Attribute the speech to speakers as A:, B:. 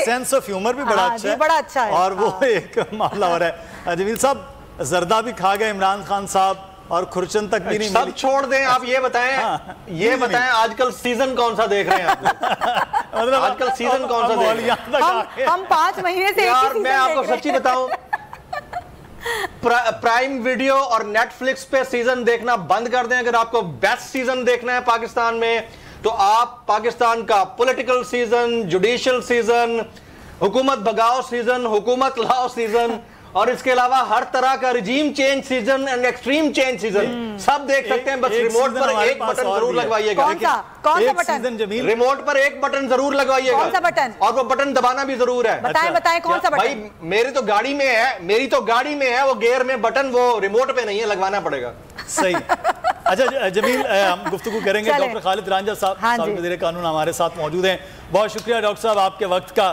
A: Sense of humour भी बड़ा अच्छा है,
B: बड़ा अच्छा है।
A: और वो एक मामला हो रहा है। जमील साहब, जर्दा भी खा गए इमरान खान साहब और खुरचन तक भी नहीं
C: सब
A: मिली।
C: छोड़ दें, आप ये बताएं, ये बताएं आजकल सीजन कौन सा देख रहे हैं आप?
A: मतलब
C: आजकल सीजन कौन सा देख रहे हैं?
B: हम 5 महीने से
C: यार मैं आपको सच्ची बताऊं, प्राइम वीडियो और नेटफ्लिक्स पे सीजन देखना बंद कर दें। अगर आपको बेस्ट सीजन देखना है पाकिस्तान में, तो आप पाकिस्तान का पॉलिटिकल सीजन, जुडिशियल सीजन, हुकूमत भगाओ सीजन, हुकूमत लाओ सीजन, और इसके अलावा हर तरह का regime change season and extreme change season सब देख सकते हैं। बस रिमोट पर एक बटन जरूर लगवाइएगा।
B: कौन सा बटन?
C: रिमोट पर एक बटन जरूर लगवाइएगा।
B: कौन सा बटन?
C: और वो बटन दबाना भी जरूर है।
B: बताएं बताएं कौन सा बटन?
C: भाई मेरी तो गाड़ी में है, वो गियर में बटन, वो रिमोट पे नहीं है, लगवाना पड़ेगा।
A: सही। अच्छा जमील, हम गुफ्तगू करेंगे। डॉक्टर खालिद रांझा साहब, वज़ीर कानून हमारे साथ मौजूद हैं। बहुत शुक्रिया डॉक्टर साहब आपके वक्त का।